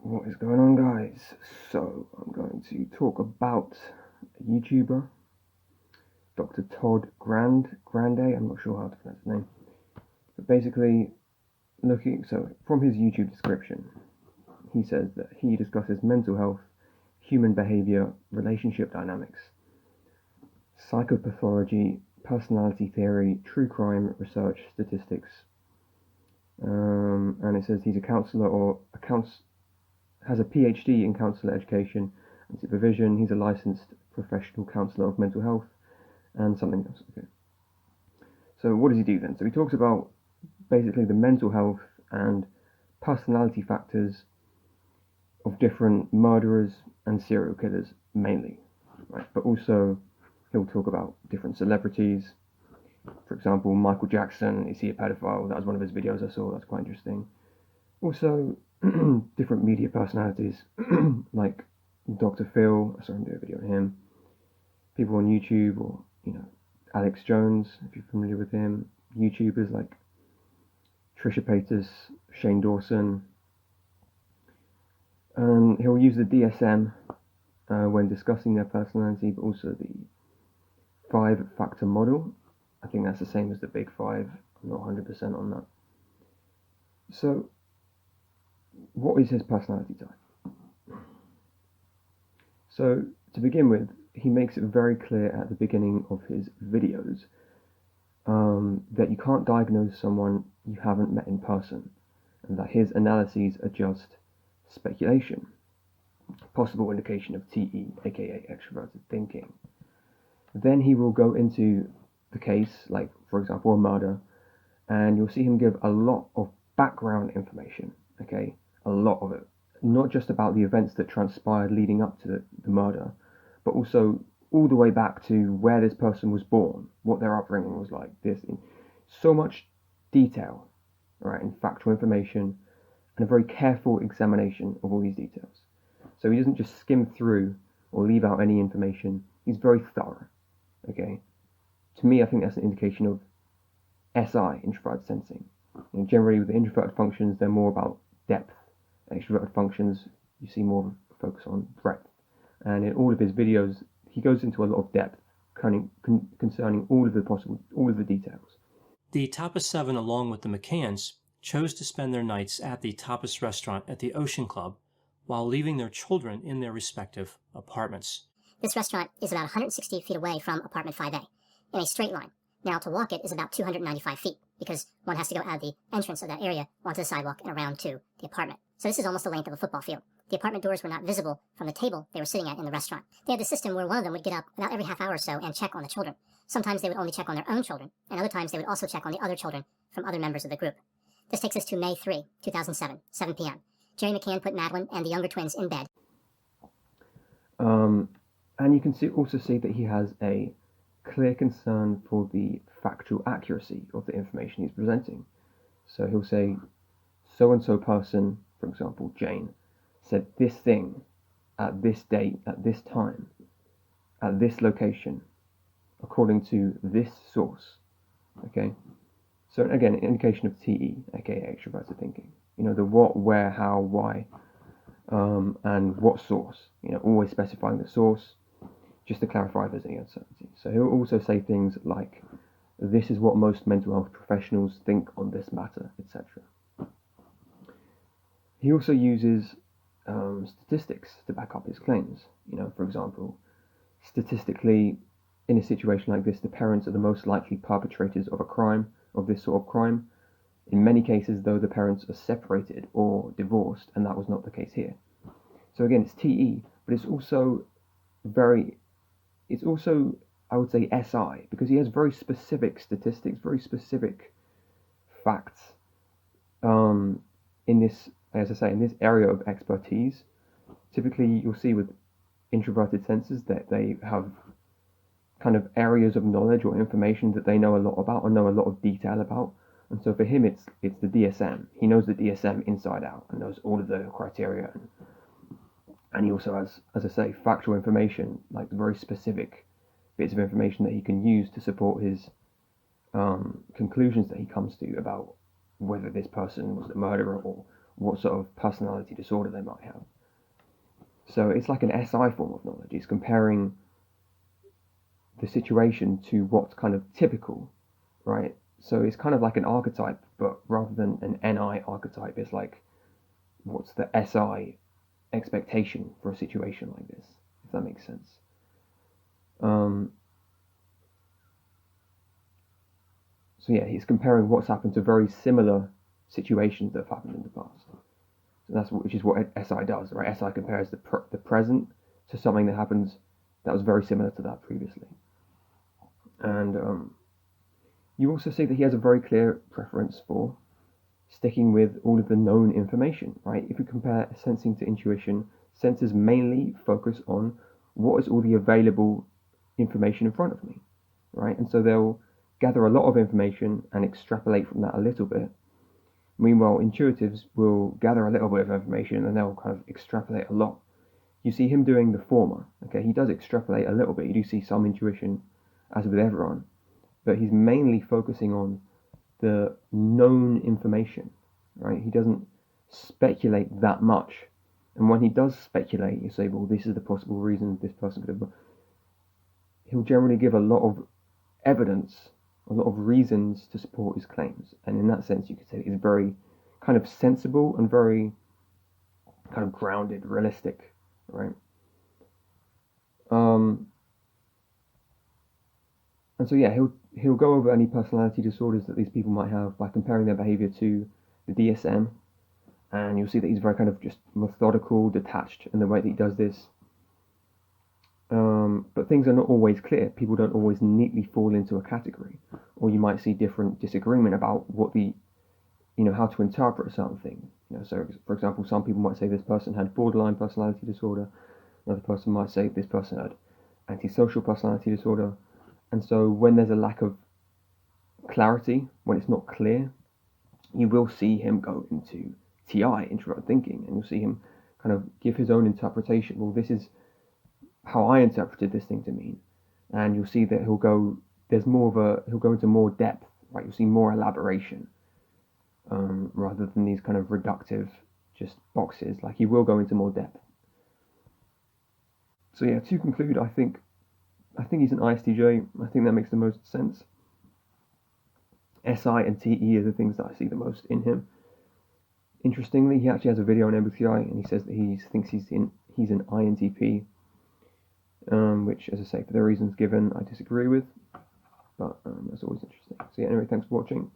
What is going on, guys? So, I'm going to talk about a YouTuber, Dr. Todd Grande, I'm not sure how to pronounce his name. But basically, from his YouTube description, he says that he discusses mental health, human behavior, relationship dynamics, psychopathology, personality theory, true crime research, statistics. And it says he's a counselor has a PhD in counselor education and supervision. He's a licensed professional counselor of mental health and something else. Okay. So what does he do then? So he talks about basically the mental health and personality factors of different murderers and serial killers mainly, right? But also he'll talk about different celebrities. For example, Michael Jackson, is he a pedophile? That was one of his videos I saw. That's quite interesting. Also, different media personalities like Dr. Phil. I saw him do a video on him. People on YouTube, or Alex Jones, if you're familiar with him. YouTubers like Trisha Paytas, Shane Dawson. And he'll use the DSM when discussing their personality, but also the 5-factor model. I think that's the same as the Big Five. I'm not 100% on that. So, what is his personality type? So, to begin with, he makes it very clear at the beginning of his videos that you can't diagnose someone you haven't met in person, and that his analyses are just speculation, possible indication of TE, aka extroverted thinking. Then he will go into the case, like for example a murder, and you'll see him give a lot of background information, okay? A lot of it. Not just about the events that transpired leading up to the murder, but also all the way back to where this person was born, what their upbringing was like, so much detail, right, and factual information, and a very careful examination of all these details. So he doesn't just skim through or leave out any information. He's very thorough, okay? To me, I think that's an indication of SI, introverted sensing. Generally, with the introverted functions, they're more about depth. Extroverted functions, you see more of a focus on breadth. And in all of his videos, he goes into a lot of depth concerning all of the details. The Tapas 7, along with the McCanns, chose to spend their nights at the Tapas restaurant at the Ocean Club while leaving their children in their respective apartments. This restaurant is about 160 feet away from apartment 5A, in a straight line. Now, to walk it is about 295 feet, because one has to go out of the entrance of that area onto the sidewalk and around to the apartment. So this is almost the length of a football field. The apartment doors were not visible from the table they were sitting at in the restaurant. They had the system where one of them would get up about every half hour or so and check on the children. Sometimes they would only check on their own children, and other times they would also check on the other children from other members of the group. This takes us to May 3, 2007, 7 p.m. Jerry McCann put Madeline and the younger twins in bed. And you can also see that he has a clear concern for the factual accuracy of the information he's presenting. So he'll say, so-and-so person, for example, Jane, said this thing at this date, at this time, at this location, according to this source. Okay? So again, an indication of TE, aka extroverted thinking. The what, where, how, why, and what source. Always specifying the source, just to clarify if there's any uncertainty. So he'll also say things like, this is what most mental health professionals think on this matter, etc. He also uses statistics to back up his claims. For example, statistically, in a situation like this, the parents are the most likely perpetrators of a crime, of this sort of crime. In many cases, though, the parents are separated or divorced, and that was not the case here. So again, it's TE, but it's also, I would say, SI, because he has very specific statistics, very specific facts in this, as I say, in this area of expertise. Typically, you'll see with introverted sensors that they have kind of areas of knowledge or information that they know a lot about or know a lot of detail about. And so for him, it's the DSM. He knows the DSM inside out and knows all of the criteria. And he also has, as I say, factual information, like very specific bits of information that he can use to support his conclusions that he comes to about whether this person was the murderer or what sort of personality disorder they might have. So it's like an SI form of knowledge. It's comparing the situation to what's kind of typical, right? So it's kind of like an archetype, but rather than an NI archetype, it's like what's the SI expectation for a situation like this, if that makes sense. So yeah, he's comparing what's happened to very similar situations that have happened in the past. So which is what SI does, right? SI compares the present to something that happens that was very similar to that previously. And you also see that he has a very clear preference for sticking with all of the known information, right? If you compare sensing to intuition, sensors mainly focus on what is all the available information in front of me, right? And so they'll gather a lot of information and extrapolate from that a little bit. Meanwhile, intuitives will gather a little bit of information and they'll kind of extrapolate a lot. You see him doing the former, okay? He does extrapolate a little bit. You do see some intuition, as with everyone, but he's mainly focusing on the known information, right? He doesn't speculate that much. And when he does speculate, you say, well, this is the possible reason this person could have. He'll generally give a lot of evidence, a lot of reasons to support his claims. And in that sense, you could say he's very kind of sensible and very kind of grounded, realistic, right? And so yeah, he'll go over any personality disorders that these people might have by comparing their behavior to the DSM, and you'll see that he's very kind of just methodical, detached in the way that he does this. But things are not always clear. People don't always neatly fall into a category, or you might see different disagreement about what how to interpret a certain thing. So for example, some people might say this person had borderline personality disorder. Another person might say this person had antisocial personality disorder. And so when there's a lack of clarity, when it's not clear, you will see him go into TI, introverted thinking, and you'll see him kind of give his own interpretation. Well, this is how I interpreted this thing to mean. And you'll see that he'll go into more depth, right? You'll see more elaboration, rather than these kind of reductive just boxes. Like he will go into more depth. So yeah, to conclude, I think he's an ISTJ. I think that makes the most sense. SI and TE are the things that I see the most in him. Interestingly, he actually has a video on MBTI, and he says that he thinks he's an INTP, which, as I say, for the reasons given, I disagree with. But that's always interesting. So yeah, anyway, thanks for watching.